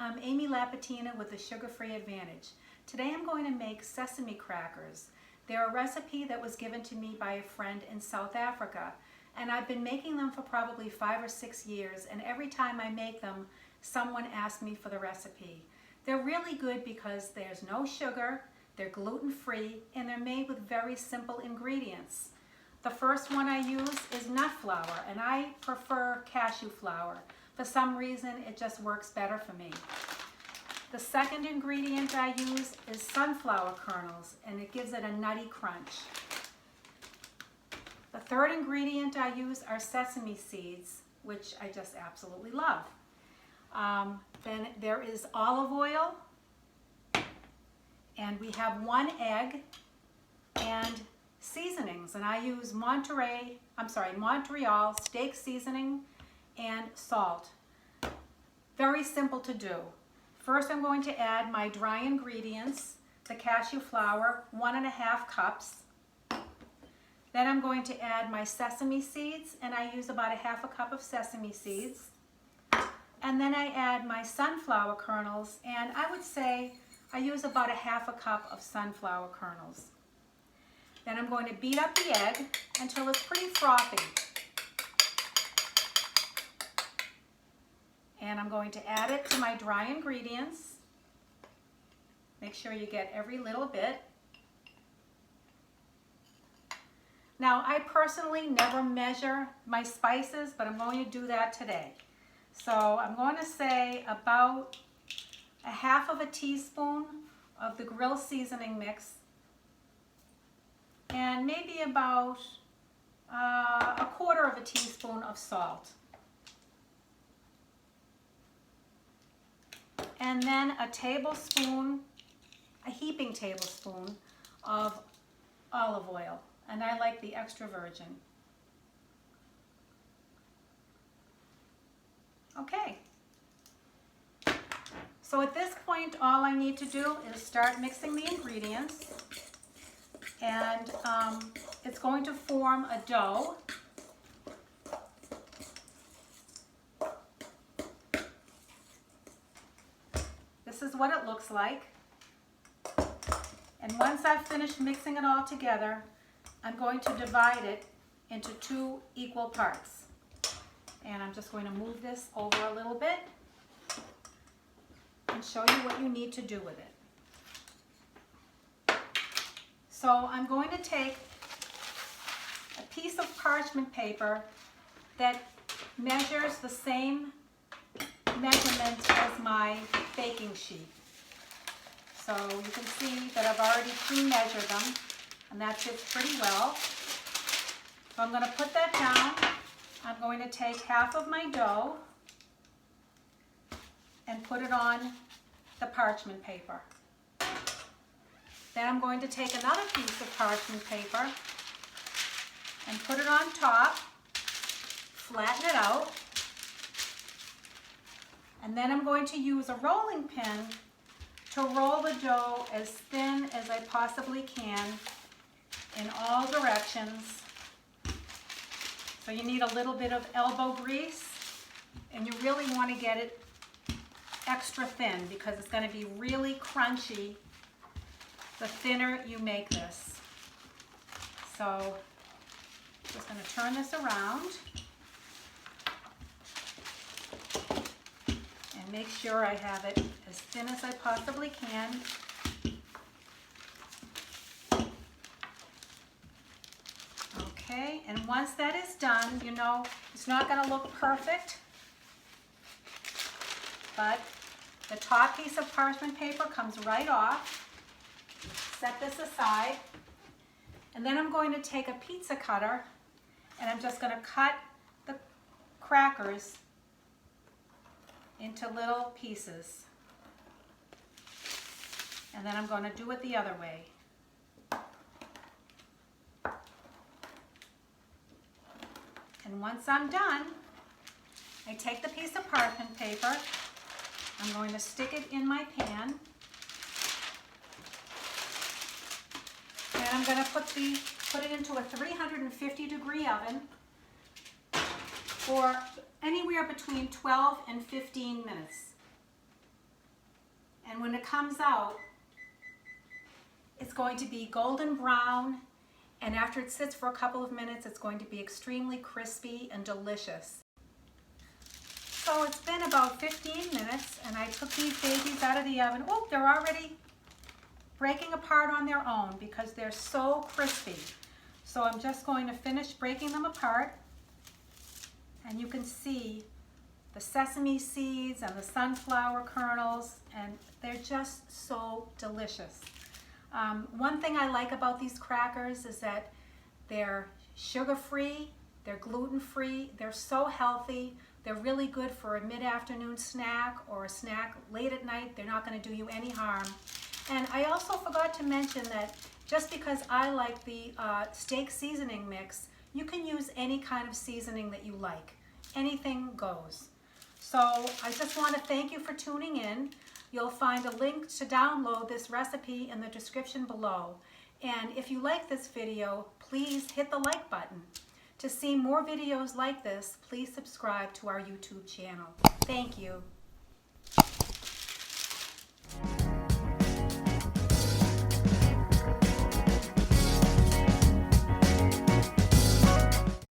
I'm Amy Lapetina with the SugarFreeAdvantage. Today I'm going to make sesame crackers. They're a recipe that was given to me by a friend in South Africa, and I've been making them for probably 5 or 6 years, and every time I make them, someone asks me for the recipe. They're really good because there's no sugar, they're gluten-free, and they're made with very simple ingredients. The first one I use is nut flour, and I prefer cashew flour. For some reason, it just works better for me. The second ingredient I use is sunflower kernels, and it gives it a nutty crunch. The third ingredient I use are sesame seeds, which I just absolutely love. Then there is olive oil, and we have 1 egg and seasonings, and I use Montreal steak seasoning and salt. Very simple to do. First I'm going to add my dry ingredients, the cashew flour, 1½ cups. Then I'm going to add my sesame seeds, and I use about ½ cup of sesame seeds. And then I add my sunflower kernels, and I would say I use about ½ cup of sunflower kernels. Then I'm going to beat up the egg until it's pretty frothy. And I'm going to add it to my dry ingredients. Make sure you get every little bit. Now, I personally never measure my spices, but I'm going to do that today. So I'm going to say about ½ teaspoon of the grill seasoning mix, and maybe about ¼ teaspoon of salt. And then a heaping tablespoon of olive oil, and I like the extra virgin. Okay. So at this point, all I need to do is start mixing the ingredients, and it's going to form a dough. This is what it looks like. And once I've finished mixing it all together, I'm going to divide it into 2 equal parts. And I'm just going to move this over a little bit and show you what you need to do with it. So I'm going to take a piece of parchment paper that measures the same measurement as my baking sheet. So you can see that I've already pre-measured them, and that fits pretty well. So I'm going to put that down. I'm going to take half of my dough and put it on the parchment paper. Then I'm going to take another piece of parchment paper and put it on top, flatten it out, and then I'm going to use a rolling pin to roll the dough as thin as I possibly can in all directions. So you need a little bit of elbow grease, and you really want to get it extra thin because it's going to be really crunchy the thinner you make this. So just going to turn this around and make sure I have it as thin as I possibly can. Okay, and once that is done, you know, it's not going to look perfect, but the top piece of parchment paper comes right off. Set this aside, and then I'm going to take a pizza cutter, and I'm just going to cut the crackers into little pieces. And then I'm going to do it the other way. And once I'm done, I take the piece of parchment paper, I'm going to stick it in my pan, and I'm going to put it into a 350-degree oven for anywhere between 12 and 15 minutes. And when it comes out, it's going to be golden brown, and after it sits for a couple of minutes, it's going to be extremely crispy and delicious. So it's been about 15 minutes, and I took these babies out of the oven. Oh, they're already breaking apart on their own because they're so crispy. So I'm just going to finish breaking them apart, and you can see the sesame seeds and the sunflower kernels, and they're just so delicious. One thing I like about these crackers is that they're sugar-free, they're gluten-free, they're so healthy, they're really good for a mid-afternoon snack or a snack late at night. They're not going to do you any harm. And I also forgot to mention that just because I like the steak seasoning mix, you can use any kind of seasoning that you like. Anything goes. So I just want to thank you for tuning in. You'll find a link to download this recipe in the description below. And if you like this video, please hit the like button. To see more videos like this, please subscribe to our YouTube channel. Thank you.